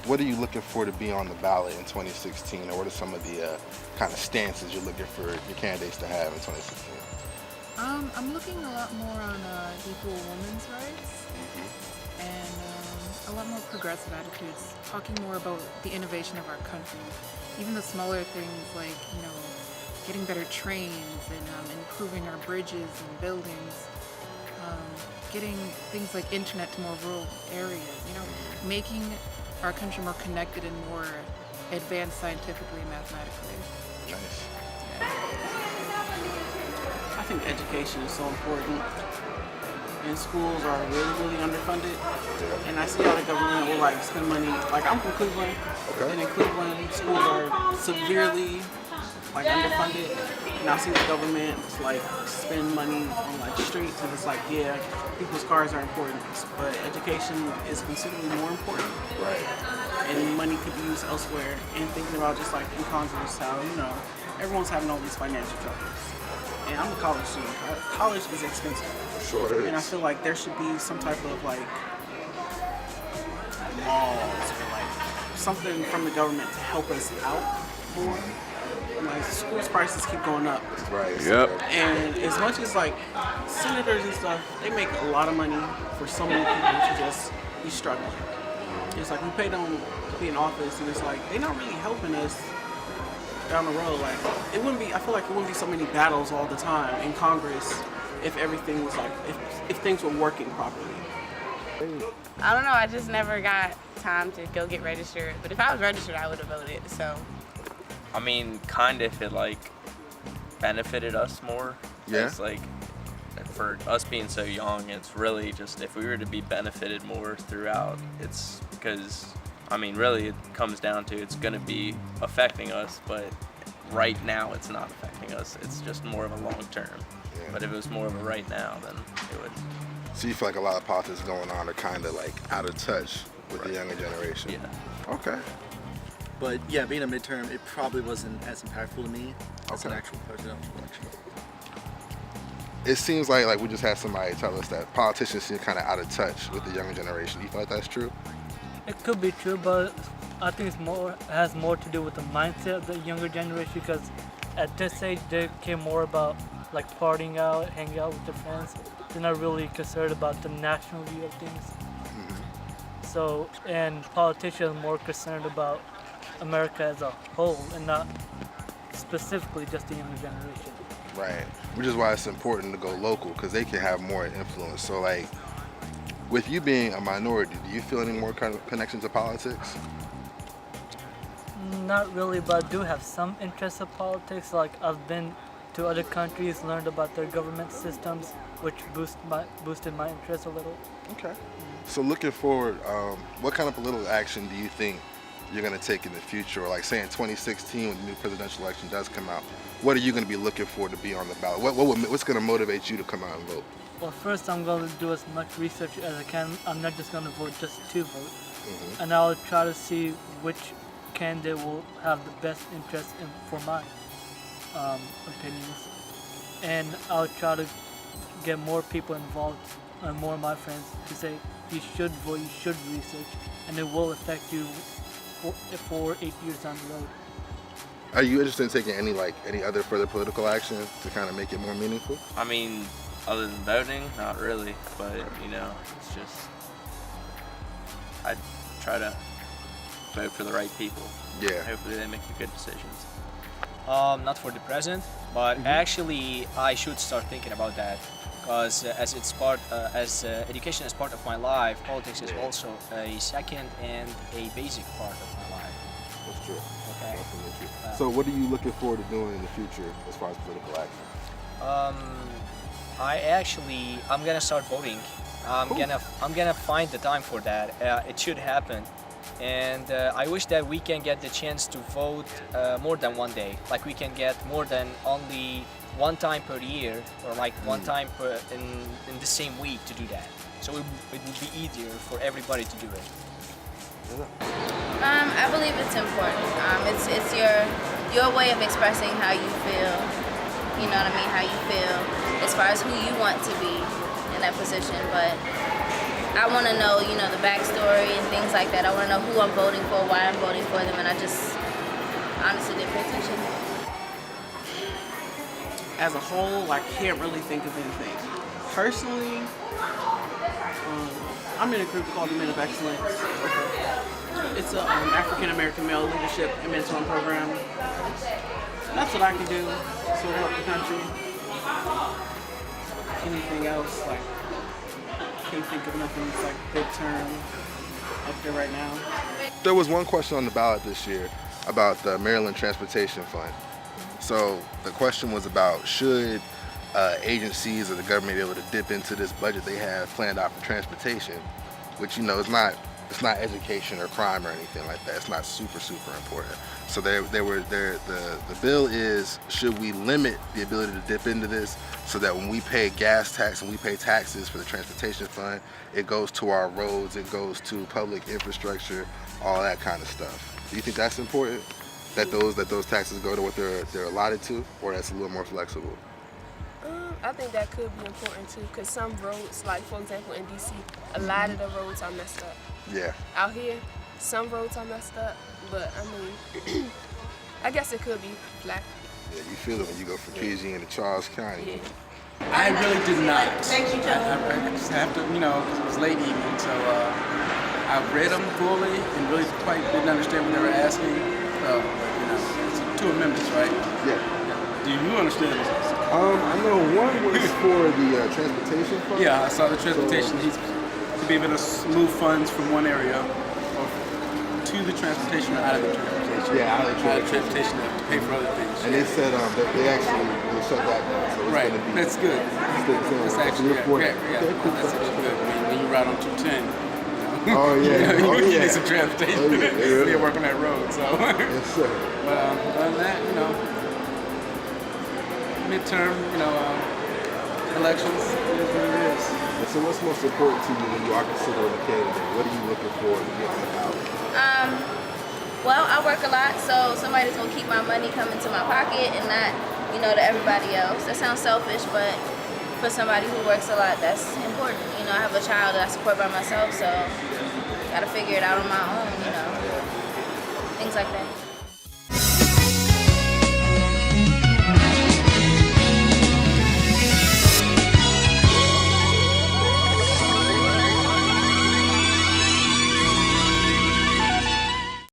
what are you looking for to be on the ballot in 2016, or what are some of the kind of stances you're looking for your candidates to have in 2016? I'm looking a lot more on equal women's rights and a lot more progressive attitudes, talking more about the innovation of our country. Even the smaller things like, getting better trains and improving our bridges and buildings, getting things like internet to more rural areas, making our country more connected and more advanced scientifically and mathematically. Nice. I think education is so important. And schools are really, really underfunded. And I see how the government will spend money. I'm from Cleveland, and in Cleveland, schools are severely underfunded. And I see the government spend money on streets, and it's people's cars are important, but education is considerably more important. Right. And money could be used elsewhere. And thinking about just in Congress, how everyone's having all these financial troubles. And I'm a college student. College is expensive. Sure it is. And I feel like there should be some type of laws or something from the government to help us out more. Schools prices keep going up. Right. Yep. And as much as senators and stuff, they make a lot of money for so many people to just be struggling. It's we pay them to be in office, and it's they're not really helping us down the road. It wouldn't be. I feel like it wouldn't be so many battles all the time in Congress if everything was if things were working properly. I don't know. I just never got time to go get registered. But if I was registered, I would have voted. So. I mean, kind of, if it benefited us more. Yeah. It's for us being so young, it's really just if we were to be benefited more throughout, it's because, really it comes down to it's going to be affecting us, but right now it's not affecting us. It's just more of a long term. Yeah. But if it was more of a right now, then it would. So you feel like a lot of politics going on are kind of out of touch with the younger generation? Yeah. Okay. But yeah, being a midterm, it probably wasn't as impactful to me as an actual presidential election. It seems like we just had somebody tell us that politicians seem kind of out of touch with the younger generation. Do you feel like that's true? It could be true, but I think it has more to do with the mindset of the younger generation, because at this age they care more about partying out, hanging out with their friends. They're not really concerned about the national view of things. So, and politicians are more concerned about America as a whole and not specifically just the younger generation. Right. Which is why it's important to go local, because they can have more influence. So with you being a minority, do you feel any more kind of connection to politics? Not really, but I do have some interest in politics. I've been to other countries, learned about their government systems, which boosted my interest a little. Okay. So looking forward, what kind of political action do you think you're going to take in the future? Or say in 2016 when the new presidential election does come out, what are you going to be looking for to be on the ballot? What's going to motivate you to come out and vote? Well, first I'm going to do as much research as I can. I'm not just going to vote just to vote. And I'll try to see which candidate will have the best interest for my opinions. And I'll try to get more people involved and more of my friends to say you should vote, you should research, and it will affect you for 8 years down the road. Are you interested in taking any other further political action to kind of make it more meaningful? Other than voting, not really, but it's just I try to vote for the right people. Yeah. Hopefully they make the good decisions. Not for the present, but actually I should start thinking about that, because as education is part of my life, politics is also a second and a basic part of my life. That's true. Okay. Definitely true. So what are you looking forward to doing in the future as far as political action? I'm gonna start voting. I'm gonna find the time for that. It should happen. And I wish that we can get the chance to vote more than one day. We can get more than only one time per year, or one time in the same week to do that. So it would be easier for everybody to do it. I believe it's important. It's your way of expressing how you feel. You know what I mean? How you feel as far as who you want to be in that position. But I want to know, you know, the backstory and things like that. I want to know who I'm voting for, why I'm voting for them, and I just honestly didn't pay attention. As a whole, I can't really think of anything. Personally, I'm in a group called the Men of Excellence. It's an African American male leadership and mentoring program. That's what I can do to help the country. Anything else, like, can't think of nothing that's like big term up there right now. There was one question on the ballot this year about the Maryland Transportation Fund. So the question was about should agencies or the government be able to dip into this budget they have planned out for transportation, which, you know, is not, it's not education or crime or anything like that. It's not super important. So the bill is, should we limit the ability to dip into this so that when we pay gas tax and we pay taxes for the transportation fund, it goes to our roads, it goes to public infrastructure, all that kind of stuff. Do you think that's important? That those taxes go to what they're allotted to, or that's a little more flexible? I think that could be important too, because some roads, like for example in DC, a lot of the roads are messed up. Yeah. Out here, some roads are messed up, but I mean, I guess it could be black. Yeah, you feel it when you go from PG into Charles County. Yeah. I really did not. Thank you, Joe. I just have to, you know, 'cause it was late evening, so I read them fully and really quite didn't understand what they were asking. You know, it's two amendments, right? Yeah. Do you understand this? I know one was for the transportation fund. Yeah, I saw the transportation. He's to be able to move funds from one area or to the transportation or out of the transportation. Yeah, out of the transportation to pay for other things. And they said they actually shut that down. So it's Right, gonna be, that's good. That's actually that's actually good. When you ride on 210. Oh yeah, you need some transportation. Yeah. They work on that road, so. Yes, sir. But other than that, you know, midterm, you know, elections is what it is. And so what's most important to you when you are considering a candidate? What are you looking for to get on the ballot? Well, I work a lot, so somebody's gonna keep my money coming to my pocket and not, you know, to everybody else. That sounds selfish, but for somebody who works a lot, that's important. You know, I have a child that I support by myself, so gotta figure it out on my own, you know, things like that.